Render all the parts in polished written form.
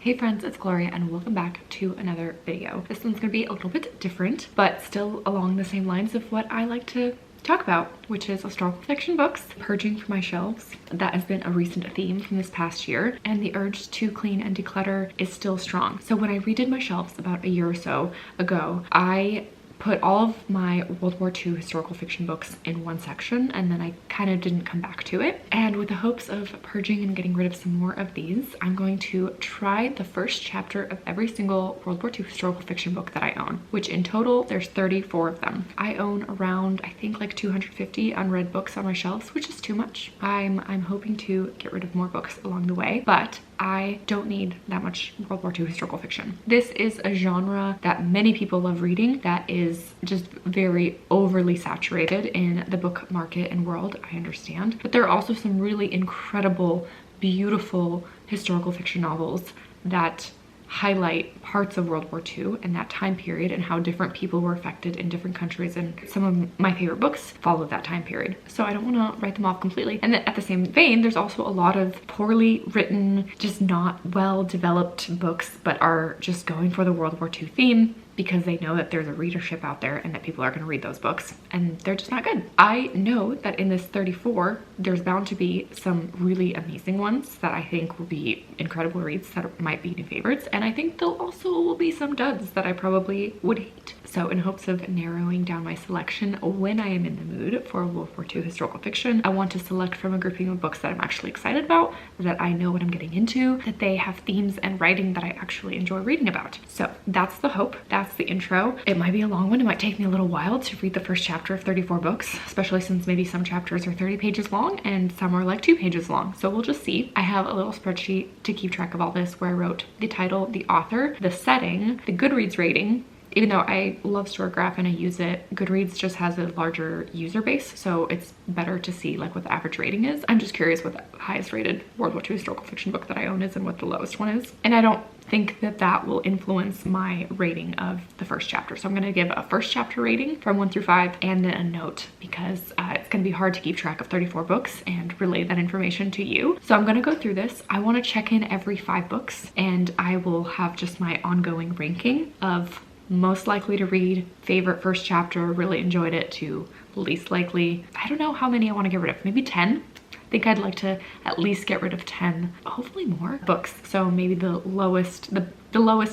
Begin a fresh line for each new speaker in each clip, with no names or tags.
Hey friends, it's Gloria and welcome back to another video. This one's gonna be a little bit different, but still along the same lines of what I like to talk about, which is historical fiction books. Purging from my shelves. That has been a recent theme from this past year, and the urge to clean and declutter is still strong. So when I redid my shelves about a year or so ago, I put all of my World War II historical fiction books in one section, and then I kind of didn't come back to it. And with the hopes of purging and getting rid of some more of these, I'm going to try the first chapter of every single World War II historical fiction book that I own, which in total there's 34 of them. I own around, I think, like 250 unread books on my shelves, which is too much. I'm hoping to get rid of more books along the way, but I don't need that much World War II historical fiction. This is a genre that many people love reading that is just very overly saturated in the book market and world, I understand. But there are also some really incredible, beautiful historical fiction novels that highlight parts of World War II and that time period and how different people were affected in different countries, and some of my favorite books follow that time period. So I don't want to write them off completely. And then at the same vein, there's also a lot of poorly written, just not well developed books, but are just going for the World War II theme because they know that there's a readership out there and that people are going to read those books, and they're just not good. I know that in this 34, there's bound to be some really amazing ones that I think will be incredible reads that might be new favorites, and I think there'll also will be some duds that I probably would hate. So in hopes of narrowing down my selection when I am in the mood for World War II historical fiction, I want to select from a grouping of books that I'm actually excited about, that I know what I'm getting into, that they have themes and writing that I actually enjoy reading about. So that's the hope. That's the intro. It might be a long one. It might take me a little while to read the first chapter of 34 books, especially since maybe some chapters are 30 pages long and some are like 2 pages long. So we'll just see. I have a little spreadsheet to keep track of all this where I wrote the title, the author, the setting, the Goodreads rating. Even though I love Storygraph and I use it, Goodreads just has a larger user base, so it's better to see like what the average rating is. I'm just curious what the highest rated World War II historical fiction book that I own is and what the lowest one is. And I don't think that that will influence my rating of the first chapter. So I'm gonna give a first chapter rating from 1 through 5 and then a note, because it's gonna be hard to keep track of 34 books and relay that information to you. So I'm gonna go through this. I wanna check in every 5 books, and I will have just my ongoing ranking of most likely to read, favorite first chapter, really enjoyed it, to least likely. I don't know how many I want to get rid of, maybe 10. I think I'd like to at least get rid of 10, hopefully more books. So maybe the lowest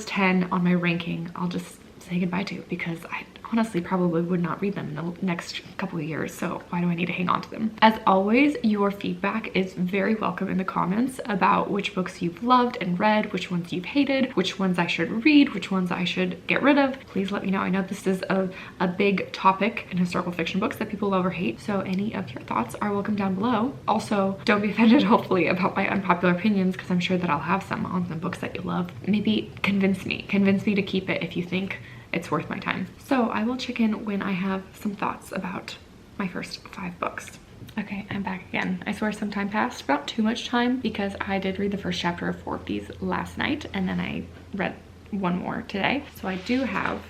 10 on my ranking, I'll just say goodbye to, because I honestly probably would not read them in the next couple of years, so why do I need to hang on to them? As always, your feedback is very welcome in the comments about which books you've loved and read, which ones you've hated, which ones I should read, which ones I should get rid of. Please let me know. I know this is a big topic in historical fiction books that people love or hate, so any of your thoughts are welcome down below. Also, don't be offended, hopefully, about my unpopular opinions, because I'm sure that I'll have some on some books that you love. Maybe convince me to keep it if you think it's worth my time. So I will check in when I have some thoughts about my first 5 books. Okay, I'm back again. I swear some time passed, about too much time, because I did read the first chapter of 4 of these last night, and then I read 1 more today. So I do have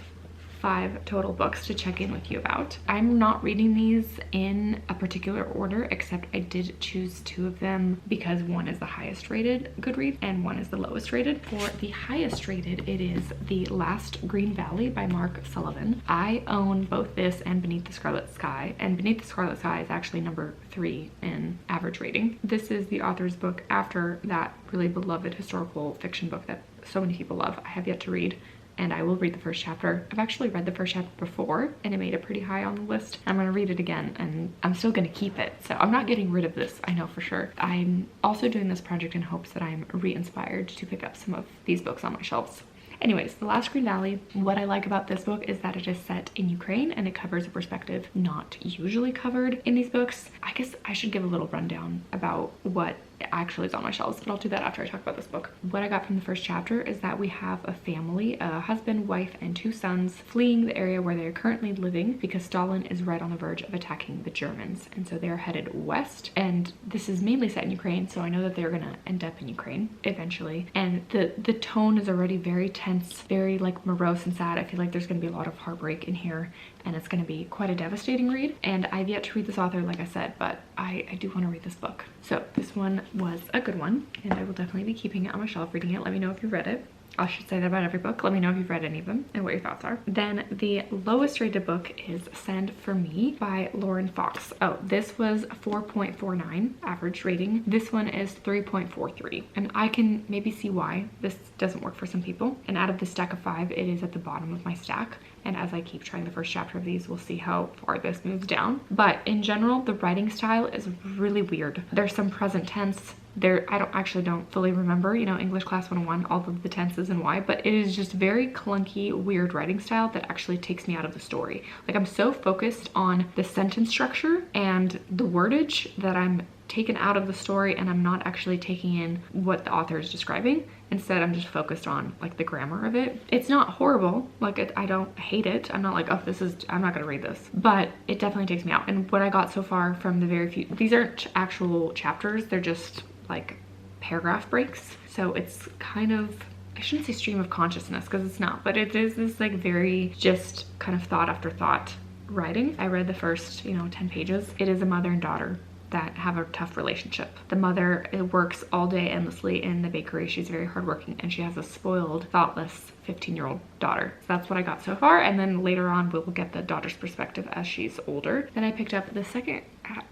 5 total books to check in with you about. I'm not reading these in a particular order, except I did choose 2 of them because one is the highest rated Goodreads and one is the lowest rated. For the highest rated, it is The Last Green Valley by Mark Sullivan. I own both this and Beneath the Scarlet Sky, and Beneath the Scarlet Sky is actually number 3 in average rating. This is the author's book after that really beloved historical fiction book that so many people love. I have yet to read, and I will read the first chapter. I've actually read the first chapter before, and it made it pretty high on the list. I'm gonna read it again, and I'm still gonna keep it. So I'm not getting rid of this, I know for sure. I'm also doing this project in hopes that I'm re-inspired to pick up some of these books on my shelves. Anyways, The Last Green Valley, what I like about this book is that it is set in Ukraine and it covers a perspective not usually covered in these books. I guess I should give a little rundown about what actually is on my shelves, but I'll do that after I talk about this book. What I got from the first chapter is that we have a family, a husband, wife, and 2 sons fleeing the area where they are currently living because Stalin is right on the verge of attacking the Germans. And so they're headed west, and this is mainly set in Ukraine, so I know that they're gonna end up in Ukraine eventually. And the tone is already very tense, very like morose and sad. I feel like there's gonna be a lot of heartbreak in here, and it's gonna be quite a devastating read. And I've yet to read this author, like I said, but I do want to read this book. So this one was a good one, and I will definitely be keeping it on my shelf, reading it. Let me know if you've read it. I should say that about every book. Let me know if you've read any of them and what your thoughts are. Then the lowest rated book is Send For Me by Lauren Fox. Oh, this was 4.49 average rating. This one is 3.43. And I can maybe see why this doesn't work for some people. And out of the stack of 5, it is at the bottom of my stack. And as I keep trying the first chapter of these, we'll see how far this moves down. But in general, the writing style is really weird. There's some present tense. I don't fully remember, you know, English Class 101, all of the tenses and why, but it is just very clunky, weird writing style that actually takes me out of the story. Like, I'm so focused on the sentence structure and the wordage that I'm taken out of the story, and I'm not actually taking in what the author is describing. Instead, I'm just focused on like the grammar of it. It's not horrible. Like, I don't hate it. I'm not like, oh, I'm not gonna read this, but it definitely takes me out. And what I got so far from the very few, these aren't actual chapters, they're just like paragraph breaks. So it's kind of, I shouldn't say stream of consciousness because it's not, but it is this like very just kind of thought after thought writing. I read the first, 10 pages. It is a mother and daughter that have a tough relationship. The mother works all day endlessly in the bakery. She's very hardworking, and she has a spoiled, thoughtless 15-year-old daughter. So that's what I got so far, and then later on we'll get the daughter's perspective as she's older. Then I picked up the second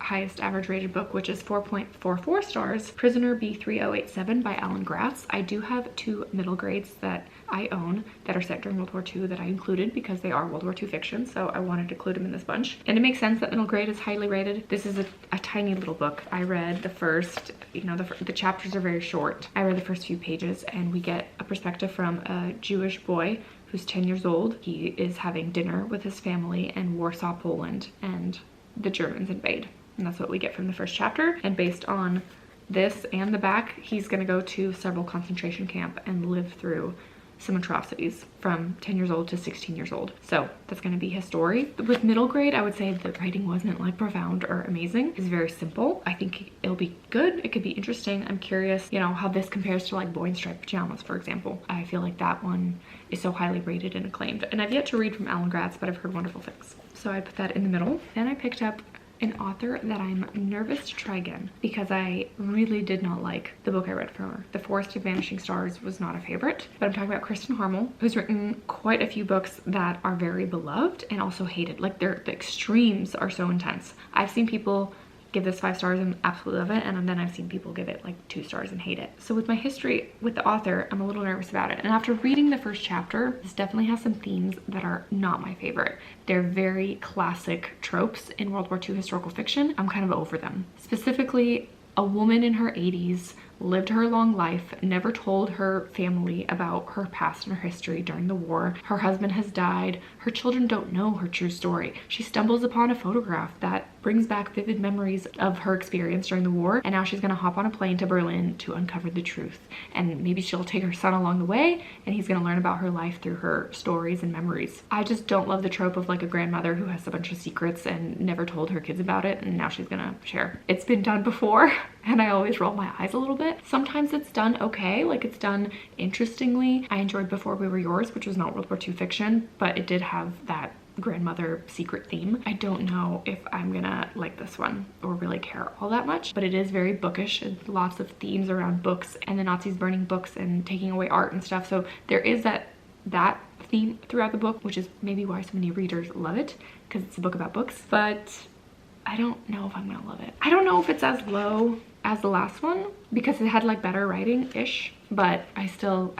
highest average rated book, which is 4.44 stars, Prisoner B3087 by Alan Gratz. I do have 2 middle grades that I own that are set during World War II that I included because they are World War II fiction, so I wanted to include them in this bunch. And it makes sense that middle grade is highly rated. This is a tiny little book. I read the first, the chapters are very short. I read the first few pages, and we get a perspective from a Jewish boy who's 10 years old. He is having dinner with his family in Warsaw, Poland, and the Germans invade. And that's what we get from the first chapter. And based on this and the back, he's gonna go to several concentration camp and live through some atrocities from 10 years old to 16 years old. So that's gonna be his story. With middle grade, I would say the writing wasn't like profound or amazing. It's very simple. I think it'll be good. It could be interesting. I'm curious, how this compares to like Boy in Striped Pajamas, for example. I feel like that one is so highly rated and acclaimed. And I've yet to read from Alan Gratz, but I've heard wonderful things. So I put that in the middle. Then I picked up an author that I'm nervous to try again because I really did not like the book I read from her. The Forest of Vanishing Stars was not a favorite, but I'm talking about Kristen Harmel, who's written quite a few books that are very beloved and also hated. Like, the extremes are so intense. I've seen people give this 5 stars and absolutely love it, and then I've seen people give it like 2 stars and hate it. So with my history with the author, I'm a little nervous about it. And after reading the first chapter, this definitely has some themes that are not my favorite. They're very classic tropes in World War II historical fiction. I'm kind of over them. Specifically, a woman in her 80s lived her long life, never told her family about her past and her history during the war. Her husband has died. Her children don't know her true story. She stumbles upon a photograph that brings back vivid memories of her experience during the war, and now she's gonna hop on a plane to Berlin to uncover the truth. And maybe she'll take her son along the way, and he's gonna learn about her life through her stories and memories. I just don't love the trope of like a grandmother who has a bunch of secrets and never told her kids about it, and now she's gonna share. It's been done before, and I always roll my eyes a little bit. Sometimes it's done okay, like it's done interestingly. I enjoyed Before We Were Yours, which was not World War II fiction, but it did have that grandmother secret theme. I don't know if I'm gonna like this one or really care all that much, but it is very bookish and lots of themes around books and the Nazis burning books and taking away art and stuff. So there is that theme throughout the book, which is maybe why so many readers love it, because it's a book about books. But I don't know if I'm gonna love it. I don't know if it's as low as the last one because it had like better writing-ish, but I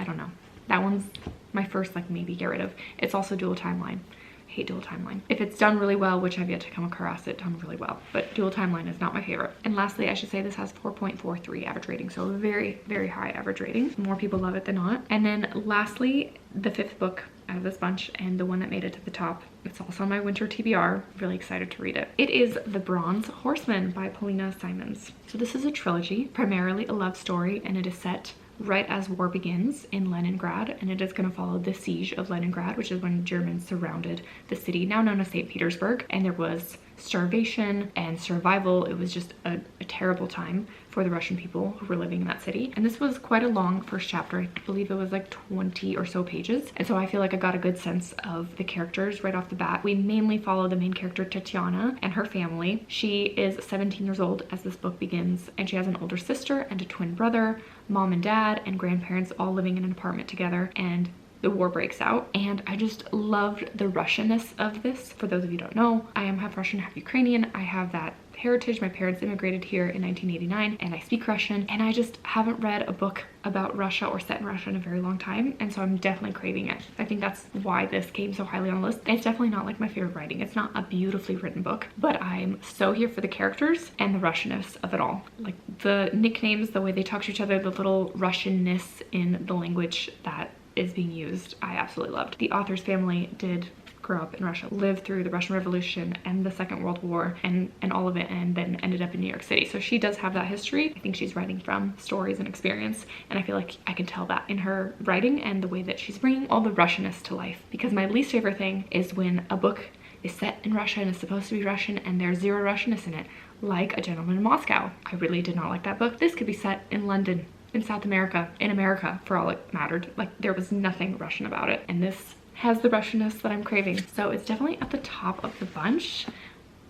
don't know. That one's my first like maybe get rid of. It's also dual timeline. I hate dual timeline. If it's done really well, which I've yet to come across it done really well, but dual timeline is not my favorite. And lastly, I should say this has 4.43 average rating, so a very, very high average rating. More people love it than not. And then lastly, the 5th book out of this bunch, and the one that made it to the top. It's also on my winter TBR. Really excited to read it. It is The Bronze Horseman by Paulina Simons. So this is a trilogy, primarily a love story, and it is set right as war begins in Leningrad, and it is going to follow the siege of Leningrad, which is when Germans surrounded the city, now known as St. Petersburg, and there was starvation and survival. It was just a terrible time for the Russian people who were living in that city. And this was quite a long first chapter. I believe it was like 20 or so pages. And so I feel like I got a good sense of the characters right off the bat. We mainly follow the main character, Tatiana, and her family. She is 17 years old as this book begins, and she has an older sister and a twin brother, mom and dad and grandparents all living in an apartment together, and the war breaks out. And I just loved the Russianness of this. For those of you who don't know, I am half Russian, half Ukrainian. I have that heritage. My parents immigrated here in 1989 and I speak Russian, and I just haven't read a book about Russia or set in Russia in a very long time, and so I'm definitely craving it. I think that's why this came so highly on the list. It's definitely not like my favorite writing. It's not a beautifully written book, but I'm so here for the characters and the Russianness of it all. Like the nicknames, the way they talk to each other, the little Russianness in the language that is being used, I absolutely loved. The author's family did grow up in Russia, lived through the Russian Revolution and the Second World War and all of it, and then ended up in New York City. So she does have that history. I think she's writing from stories and experience, and I feel like I can tell that in her writing and the way that she's bringing all the Russianness to life. Because my least favorite thing is when a book is set in Russia and is supposed to be Russian and there's zero Russianness in it, like A Gentleman in Moscow. I really did not like that book. This could be set in London, in South America, in America, for all it mattered. Like there was nothing Russian about it, and this has the Russianness that I'm craving. So it's definitely at the top of the bunch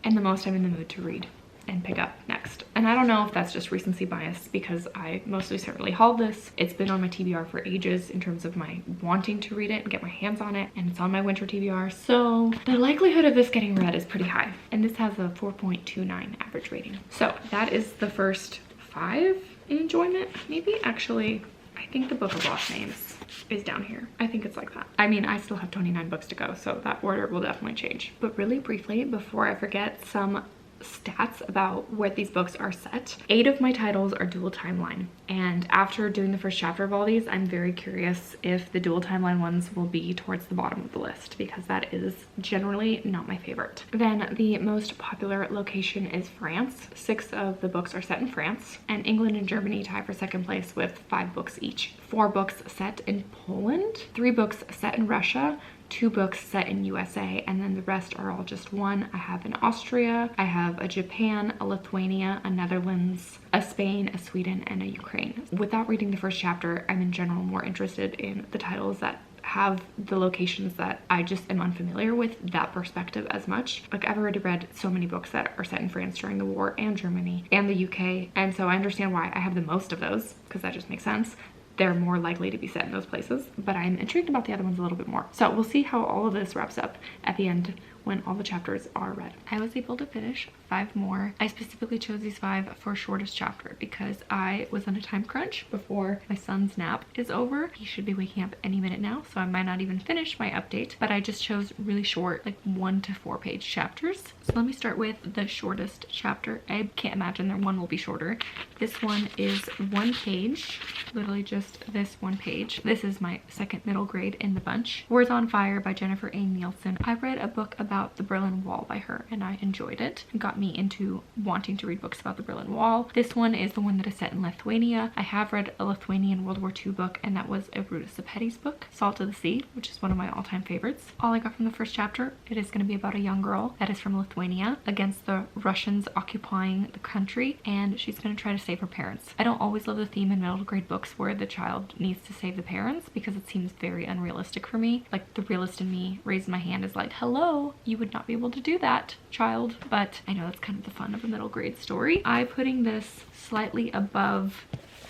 and the most I'm in the mood to read and pick up next. And I don't know if that's just recency bias, because I mostly certainly hauled this. It's been on my TBR for ages in terms of my wanting to read it and get my hands on it, and it's on my winter TBR, so the likelihood of this getting read is pretty high. And this has a 4.29 average rating. So that is the first 5 in enjoyment. Maybe actually, I think the Book of Lost Names is down here. I think it's like that. I mean, I still have 29 books to go, so that order will definitely change. But really briefly, before I forget, some stats about where these books are set. 8 of my titles are dual timeline, and after doing the first chapter of all these, I'm very curious if the dual timeline ones will be towards the bottom of the list, because that is generally not my favorite. Then the most popular location is France. 6 of the books are set in France, and England and Germany tie for second place with 5 books each. 4 books set in Poland, 3 books set in Russia, 2 books set in USA, and then the rest are all just one. I have an Austria, I have a Japan, a Lithuania, a Netherlands, a Spain, a Sweden, and a Ukraine. Without reading the first chapter, I'm in general more interested in the titles that have the locations that I just am unfamiliar with, that perspective as much. Like I've already read so many books that are set in France during the war, and Germany and the UK, and so I understand why I have the most of those, because that just makes sense. They're more likely to be set in those places, but I'm intrigued about the other ones a little bit more. So we'll see how all of this wraps up at the end when all the chapters are read. I was able to finish 5 more. I specifically chose these 5 for shortest chapter because I was on a time crunch before my son's nap is over. He should be waking up any minute now, so I might not even finish my update, but I just chose really short, like 1 to 4 page chapters. So let me start with the shortest chapter. I can't imagine that one will be shorter. This one is 1 page, literally just this 1 page. This is my second middle grade in the bunch. Words on Fire by Jennifer A. Nielsen. I read a book about the Berlin Wall by her, and I enjoyed it. It got me into wanting to read books about the Berlin Wall. This one is the one that is set in Lithuania. I have read a Lithuanian World War II book, and that was a Ruta Sepetys book, Salt of the Sea, which is one of my all-time favorites. All I got from the first chapter, it is going to be about a young girl that is from Lithuania against the Russians occupying the country, and she's going to try to save her parents. I don't always love the theme in middle grade books where the child needs to save the parents, because it seems very unrealistic for me. Like the realist in me raised my hand is like, hello, you would not be able to do that, child. But I know that's kind of the fun of a middle grade story. I'm putting this slightly above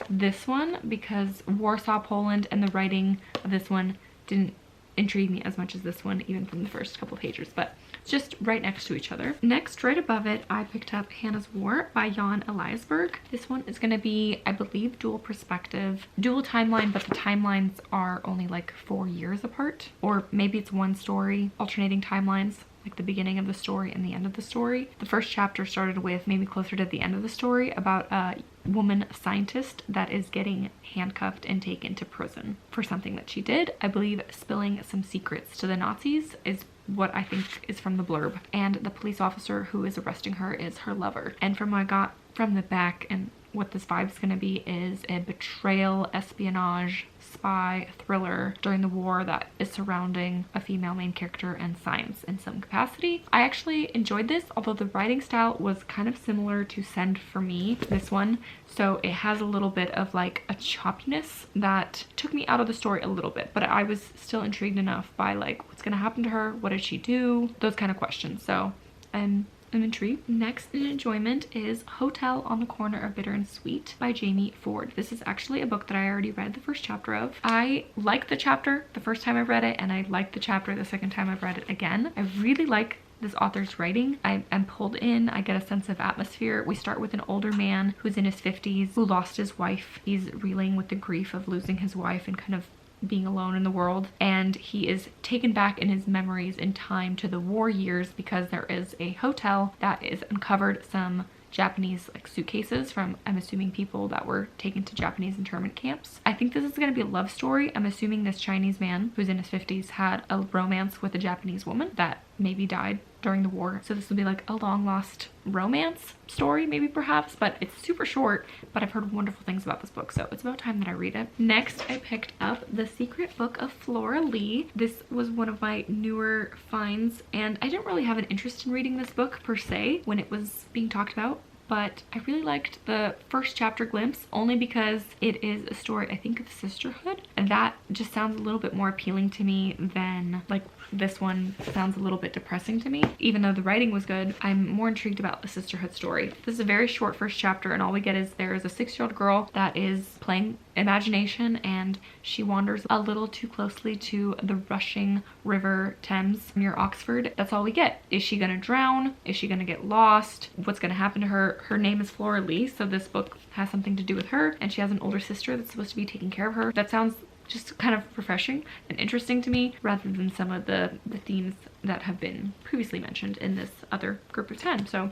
this one because Warsaw, Poland, and the writing of this one didn't intrigue me as much as this one, even from the first couple pages, but it's just right next to each other. Next, right above it, I picked up Hannah's War by Jan Eliasberg. This one is going to be, I believe, dual perspective, dual timeline, but the timelines are only like 4 years apart, or maybe it's one story, alternating timelines, like the beginning of the story and the end of the story. The first chapter started with maybe closer to the end of the story about a woman scientist that is getting handcuffed and taken to prison for something that she did. I believe spilling some secrets to the Nazis is what I think is from the blurb, and the police officer who is arresting her is her lover. And from what I got from the back and what this vibe is going to be is a betrayal, espionage, spy thriller during the war that is surrounding a female main character and science in some capacity. I actually enjoyed this, although the writing style was kind of similar to Send for Me, this one. So it has a little bit of like a choppiness that took me out of the story a little bit, but I was still intrigued enough by like what's gonna happen to her, what did she do, those kind of questions. So I'm intrigued. Next in enjoyment is Hotel on the Corner of Bitter and Sweet by Jamie Ford. This is actually a book that I already read the first chapter of. I liked the chapter the first time I read it, and I liked the chapter the second time I've read it again. I really like this author's writing. I'm pulled in. I get a sense of atmosphere. We start with an older man who's in his 50s who lost his wife. He's reeling with the grief of losing his wife and kind of being alone in the world, and he is taken back in his memories in time to the war years because there is a hotel that is uncovered some Japanese like suitcases from, I'm assuming, people that were taken to Japanese internment camps. I think this is going to be a love story. I'm assuming this Chinese man who's in his 50s had a romance with a Japanese woman that maybe died during the war. So this will be like a long lost romance story, maybe, perhaps, but it's super short, but I've heard wonderful things about this book, so it's about time that I read it. Next, I picked up The Secret Book of Flora Lee. This was one of my newer finds, and I didn't really have an interest in reading this book per se when it was being talked about, but I really liked the first chapter glimpse only because it is a story, I think, of sisterhood, and that just sounds a little bit more appealing to me than like this one sounds a little bit depressing to me. Even though the writing was good, I'm more intrigued about the sisterhood story. This is a very short first chapter, and all we get is there is a 6-year-old girl that is playing imagination, and she wanders a little too closely to the rushing river Thames near Oxford. That's all we get. Is she gonna drown? Is she gonna get lost? What's gonna happen to her? Her name is Flora Lee, so this book has something to do with her, and she has an older sister that's supposed to be taking care of her. That sounds just kind of refreshing and interesting to me, rather than some of the themes that have been previously mentioned in this other group of 10. So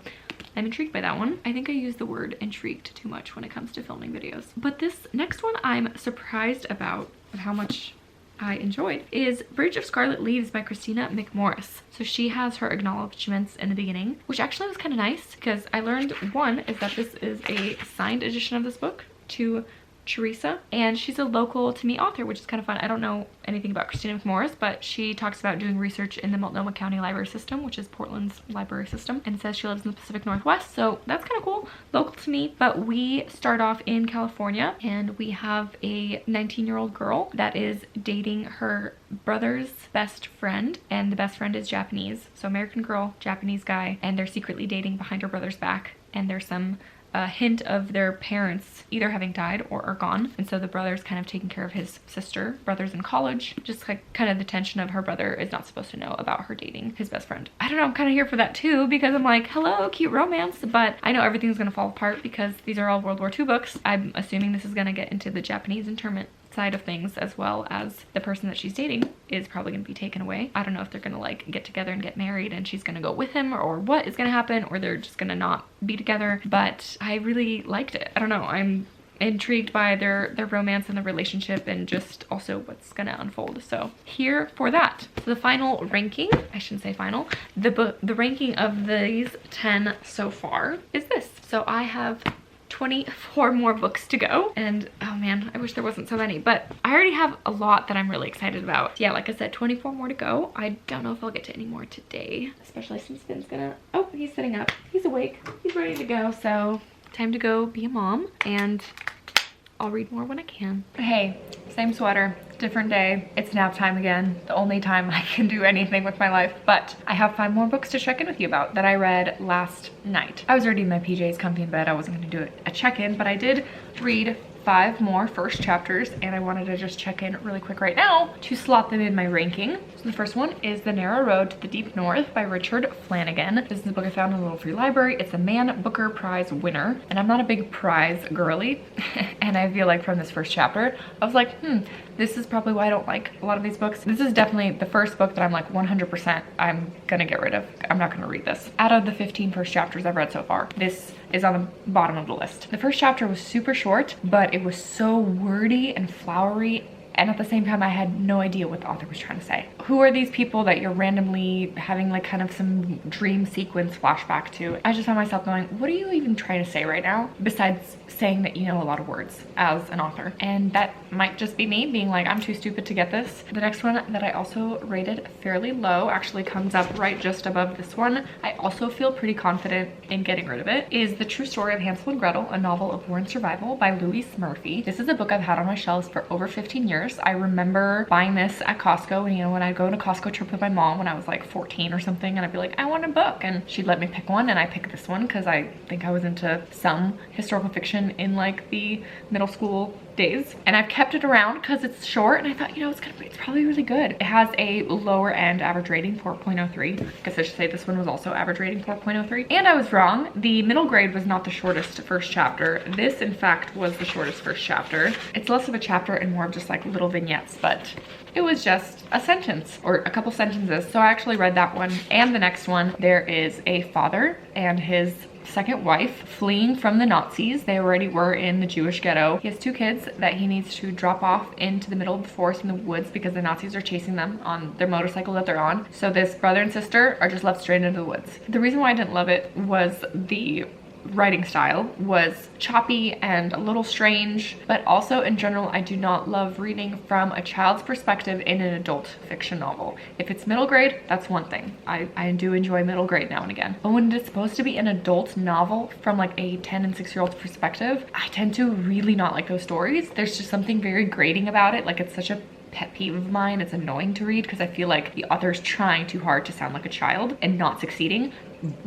I'm intrigued by that one. I think I use the word intrigued too much when it comes to filming videos. But this next one I'm surprised about how much I enjoyed is Bridge of Scarlet Leaves by Christina McMorris. So she has her acknowledgements in the beginning, which actually was kind of nice because I learned, one, is that this is a signed edition of this book to Teresa, and she's a local to me author, which is kind of fun. I don't know anything about Christina McMorris, but she talks about doing research in the Multnomah County Library System, which is Portland's library system, and says she lives in the Pacific Northwest, so that's kind of cool, local to me. But we start off in California, and we have a 19-year-old girl that is dating her brother's best friend, and the best friend is Japanese. So American girl, Japanese guy, and they're secretly dating behind her brother's back, and there's some hint of their parents either having died or are gone, and so the brother's kind of taking care of his sister. Brother's in college, just like kind of the tension of her brother is not supposed to know about her dating his best friend. I don't know, I'm kind of here for that too, because I'm like, hello, cute romance, but I know everything's gonna fall apart because these are all World War II books. I'm assuming this is gonna get into the Japanese internment side of things, as well as the person that she's dating is probably gonna be taken away. I don't know if they're gonna like get together and get married and she's gonna go with him, or what is gonna happen, or they're just gonna not be together, but I really liked it. I don't know, I'm intrigued by their romance and the relationship, and just also what's gonna unfold. So here for that. So the final ranking, I shouldn't say final, the ranking of these 10 so far is this. So I have 24 more books to go, and oh man, I wish there wasn't so many, but I already have a lot that I'm really excited about. Yeah, like I said, 24 more to go. I don't know if I'll get to any more today, especially since Finn's gonna, oh, he's sitting up, he's awake, he's ready to go. So time to go be a mom, and I'll read more when I can. Hey, same sweater, different day. It's nap time again. The only time I can do anything with my life, but I have 5 more books to check in with you about that I read last night. I was already in my PJs, comfy in bed. I wasn't gonna do a check-in, but I did read 5 more first chapters, and I wanted to just check in really quick right now to slot them in my ranking. So the first one is The Narrow Road to the Deep North by Richard Flanagan. This is a book I found in a little free library. It's a Man Booker Prize winner, and I'm not a big prize girly, and I feel like from this first chapter, I was like, this is probably why I don't like a lot of these books. This is definitely the first book that I'm like 100% I'm gonna get rid of. I'm not gonna read this. Out of the 15 first chapters I've read so far, this is on the bottom of the list. The first chapter was super short, but it was so wordy and flowery And at the same time, I had no idea what the author was trying to say. Who are these people that you're randomly having like kind of some dream sequence flashback to? I just found myself going, what are you even trying to say right now? Besides saying that you know a lot of words as an author. And that might just be me being like, I'm too stupid to get this. The next one that I also rated fairly low, actually comes up right just above this one. I also feel pretty confident in getting rid of it, is The True Story of Hansel and Gretel, a novel of war and survival by Louise Murphy. This is a book I've had on my shelves for over 15 years. I remember buying this at Costco, and you know, when I'd go on a Costco trip with my mom when I was like 14 or something, and I'd be like, I want a book, and she'd let me pick one, and I picked this one because I think I was into some historical fiction in like the middle school days, and I've kept it around because it's short, and I thought, you know, it's probably really good. It has a lower end average rating, 4.03. I guess I should say this one was also average rating 4.03. And I was wrong. The middle grade was not the shortest first chapter. This, in fact, was the shortest first chapter. It's less of a chapter and more of just like little vignettes, but it was just a sentence or a couple sentences. So I actually read that one and the next one. There is a father and his second wife fleeing from the Nazis. They already were in the Jewish ghetto. He has two kids that he needs to drop off into the middle of the forest in the woods because the Nazis are chasing them on their motorcycle that they're on. So this brother and sister are just left straight into the woods. The reason why I didn't love it was the writing style was choppy and a little strange, but also in general, I do not love reading from a child's perspective in an adult fiction novel. If it's middle grade, that's one thing. I do enjoy middle grade now and again. But when it's supposed to be an adult novel from like a 10 and 6-year-old's perspective, I tend to really not like those stories. There's just something very grating about it. Like, it's such a pet peeve of mine. It's annoying to read because I feel like the author's trying too hard to sound like a child and not succeeding.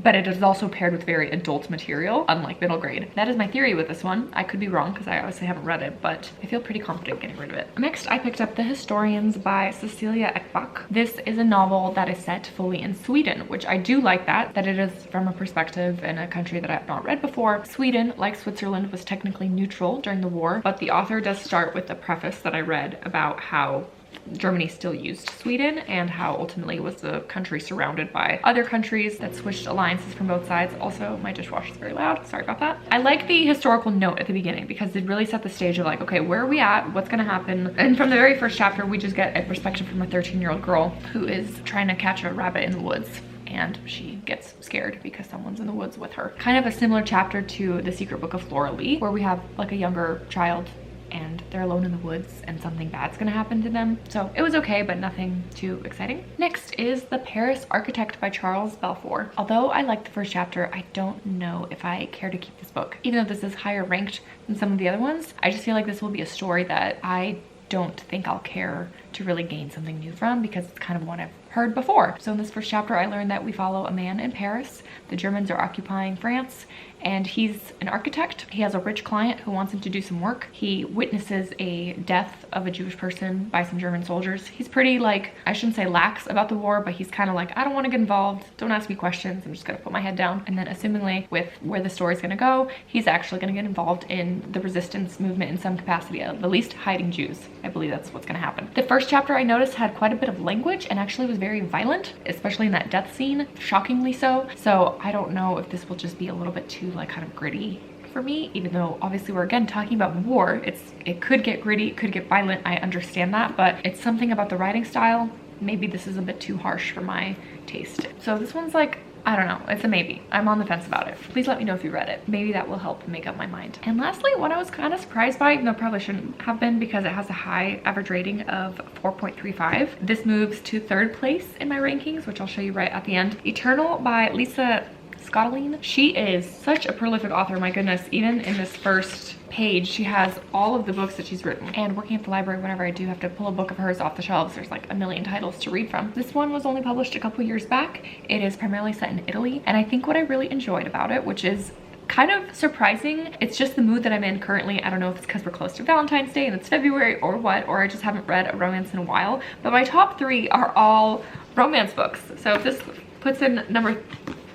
But it is also paired with very adult material, unlike middle grade. That is my theory with this one. I could be wrong because I obviously haven't read it, but I feel pretty confident getting rid of it. Next, I picked up The Historians by Cecilia Ekbach. This is a novel that is set fully in Sweden, which I do like that it is from a perspective in a country that I've not read before. Sweden, like Switzerland, was technically neutral during the war, but the author does start with the preface that I read about how Germany still used Sweden and how ultimately was the country surrounded by other countries that switched alliances from both sides. Also, my dishwasher is very loud. Sorry about that. I like the historical note at the beginning because it really set the stage of like, okay, where are we at? What's gonna happen? And from the very first chapter, we just get a perspective from a 13-year-old girl who is trying to catch a rabbit in the woods, and she gets scared because someone's in the woods with her. Kind of a similar chapter to The Secret Book of Flora Lee, where we have like a younger child and they're alone in the woods and something bad's gonna happen to them. So it was okay, but nothing too exciting. Next is The Paris Architect by Charles Balfour. Although I like the first chapter, I don't know if I care to keep this book. Even though this is higher ranked than some of the other ones, I just feel like this will be a story that I don't think I'll care to really gain something new from because it's kind of one I've heard before. So in this first chapter, I learned that we follow a man in Paris. The Germans are occupying France, and he's an architect. He has a rich client who wants him to do some work. He witnesses a death of a Jewish person by some German soldiers. He's pretty, like, I shouldn't say lax about the war, but he's kind of like, I don't want to get involved. Don't ask me questions. I'm just gonna put my head down. And then assumingly with where the story's gonna go, he's actually gonna get involved in the resistance movement in some capacity, at least hiding Jews. I believe that's what's gonna happen. The first chapter I noticed had quite a bit of language and actually was very violent, especially in that death scene, shockingly so. So I don't know if this will just be a little bit too like kind of gritty for me, even though obviously we're again talking about war. It could get gritty, it could get violent, I understand that, but it's something about the writing style. Maybe this is a bit too harsh for my taste. So this one's like, I don't know, it's a maybe. I'm on the fence about it. Please let me know if you read it. Maybe that will help make up my mind. And lastly, one I was kind of surprised by, even though probably shouldn't have been because it has a high average rating of 4.35. This moves to 3rd place in my rankings, which I'll show you right at the end. Eternal by Lisa Scottoline. She is such a prolific author, my goodness. Even in this first page, she has all of the books that she's written. And working at the library, whenever I do have to pull a book of hers off the shelves, there's like a million titles to read from. This one was only published a couple years back. It is primarily set in Italy. And I think what I really enjoyed about it, which is kind of surprising, it's just the mood that I'm in currently. I don't know if it's because we're close to Valentine's Day and it's February or what, or I just haven't read a romance in a while. But my top 3 are all romance books. So if this puts in number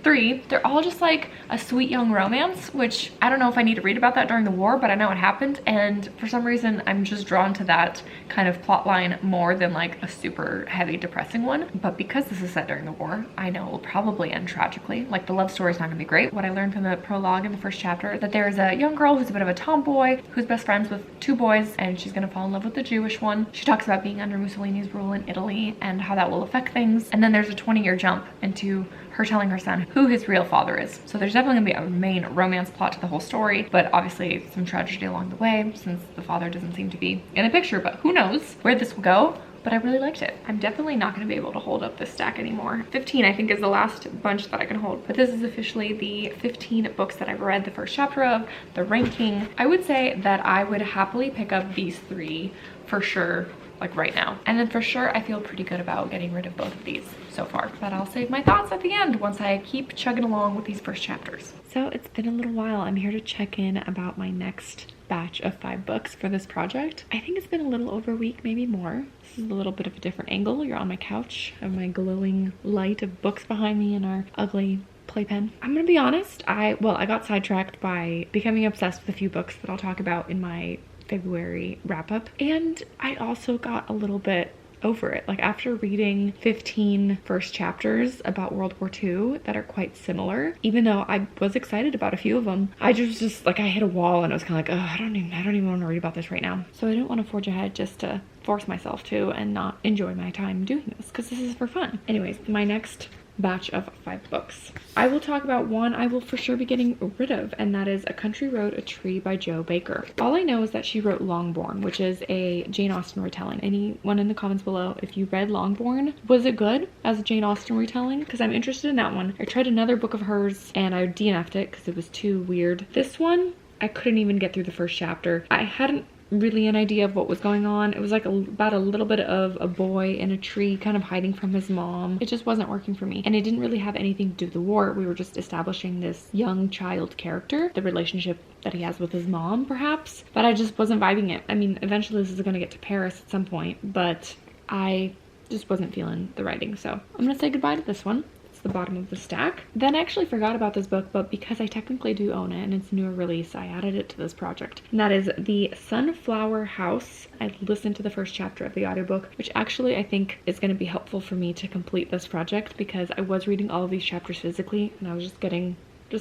3. They're all just like a sweet young romance, which I don't know if I need to read about that during the war, but I know it happened. And for some reason, I'm just drawn to that kind of plot line more than like a super heavy depressing one. But because this is set during the war, I know it will probably end tragically. Like the love story is not gonna be great. What I learned from the prologue in the first chapter, that there's a young girl who's a bit of a tomboy, who's best friends with 2 boys, and she's gonna fall in love with the Jewish one. She talks about being under Mussolini's rule in Italy and how that will affect things. And then there's a 20-year jump into her telling her son who his real father is. So there's definitely gonna be a main romance plot to the whole story, but obviously some tragedy along the way since the father doesn't seem to be in the picture, but who knows where this will go. But I really liked it. I'm definitely not gonna be able to hold up this stack anymore. 15 I think is the last bunch that I can hold, but this is officially the 15 books that I've read the first chapter of, the ranking. I would say that I would happily pick up these 3 for sure, like right now. And then for sure, I feel pretty good about getting rid of both of these so far, but I'll save my thoughts at the end once I keep chugging along with these first chapters. So it's been a little while. I'm here to check in about my next batch of 5 books for this project. I think it's been a little over a week, maybe more. This is a little bit of a different angle. You're on my couch. I have my glowing light of books behind me and our ugly playpen. I'm gonna be honest, I got sidetracked by becoming obsessed with a few books that I'll talk about in my February wrap up, and I also got a little bit over it. Like after reading 15 first chapters about World War II that are quite similar, even though I was excited about a few of them, I just like I hit a wall and I was kind of like, oh, I don't even want to read about this right now. So I didn't want to forge ahead just to force myself to and not enjoy my time doing this, because this is for fun. Anyways, my next batch of 5 books. I will talk about one I will for sure be getting rid of, and that is A Country Road, a Tree by Jo Baker. All I know is that she wrote Longbourn, which is a Jane Austen retelling. Anyone in the comments below, if you read Longbourn, was it good as a Jane Austen retelling? Because I'm interested in that one. I tried another book of hers and I DNF'd it because it was too weird. This one, I couldn't even get through the first chapter. I hadn't really an idea of what was going on. It was like about a little bit of a boy in a tree kind of hiding from his mom. It just wasn't working for me, and it didn't really have anything to do with the war. We were just establishing this young child character, the relationship that he has with his mom perhaps, but I just wasn't vibing it. I mean, eventually this is going to get to Paris at some point, but I just wasn't feeling the writing, so I'm gonna say goodbye to this one. The bottom of the stack. Then I actually forgot about this book, but because I technically do own it and it's a newer release, I added it to this project, and that is The Sunflower House. I listened to the first chapter of the audiobook, which actually I think is going to be helpful for me to complete this project, because I was reading all of these chapters physically and I was just getting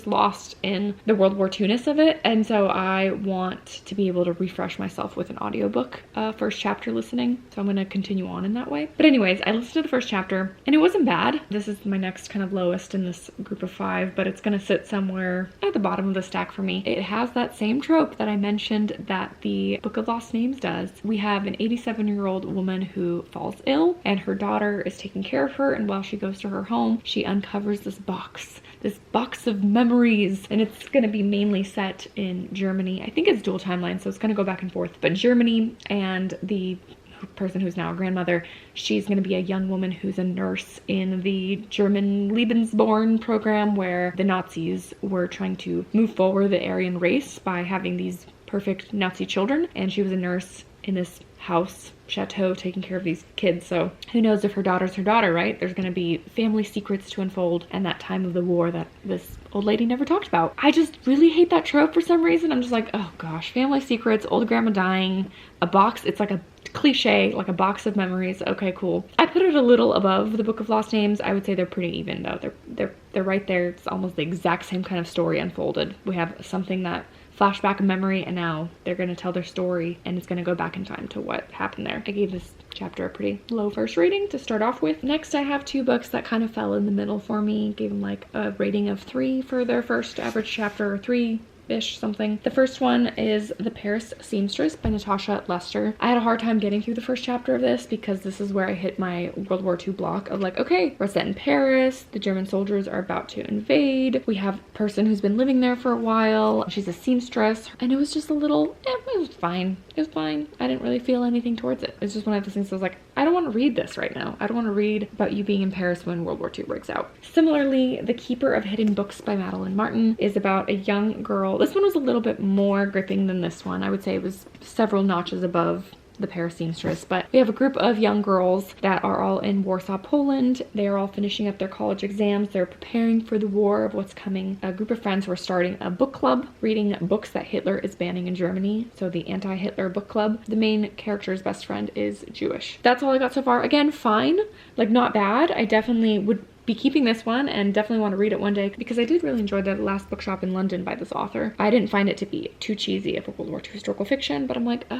lost in the World War II-ness of it, and so I want to be able to refresh myself with an audiobook first chapter listening, so I'm going to continue on in that way. But anyways, I listened to the first chapter and it wasn't bad. This is my next kind of lowest in this group of 5, but it's going to sit somewhere at the bottom of the stack for me. It has that same trope that I mentioned that the Book of Lost Names does. We have an 87-year-old woman who falls ill and her daughter is taking care of her, and while she goes to her home, she uncovers this box of memories, and it's going to be mainly set in Germany. I think it's dual timeline, so it's going to go back and forth, but Germany, and the person who's now a grandmother, she's going to be a young woman who's a nurse in the German Lebensborn program, where the Nazis were trying to move forward the Aryan race by having these perfect Nazi children, and she was a nurse in this house chateau taking care of these kids. So who knows if her daughter's her daughter, right? There's going to be family secrets to unfold, and that time of the war that this old lady never talked about. I just really hate that trope for some reason. I'm just like, oh gosh, family secrets, old grandma dying, a box. It's like a cliche, like a box of memories. Okay, cool. I put it a little above the Book of Lost Names. I would say they're pretty even though. They're right there. It's almost the exact same kind of story unfolded. We have something that flashback of memory, and now they're going to tell their story, and it's going to go back in time to what happened there. I gave this chapter a pretty low first rating to start off with. Next, I have 2 books that kind of fell in the middle for me. Gave them like a rating of 3 for their first average chapter, or 3-ish something. The first one is The Paris Seamstress by Natasha Lester. I had a hard time getting through the first chapter of this because this is where I hit my World War II block of like, okay, we're set in Paris, the German soldiers are about to invade, we have a person who's been living there for a while, she's a seamstress, and it was just a little, it was fine. It was fine. I didn't really feel anything towards it. It's just one of those things that I was like, I don't want to read this right now. I don't want to read about you being in Paris when World War II breaks out. Similarly, The Keeper of Hidden Books by Madeline Martin is about a young girl. This one was a little bit more gripping than this one. I would say it was several notches above the Paris seamstress, but we have a group of young girls that are all in Warsaw, Poland. They are all finishing up their college exams. They're preparing for the war of what's coming. A group of friends who are starting a book club, reading books that Hitler is banning in Germany. So the anti-Hitler book club. The main character's best friend is Jewish. That's all I got so far. Again, fine, like not bad. I definitely would be keeping this one and definitely want to read it one day because I did really enjoy The Last Bookshop in London by this author. I didn't find it to be too cheesy of a World War II historical fiction, but I'm like,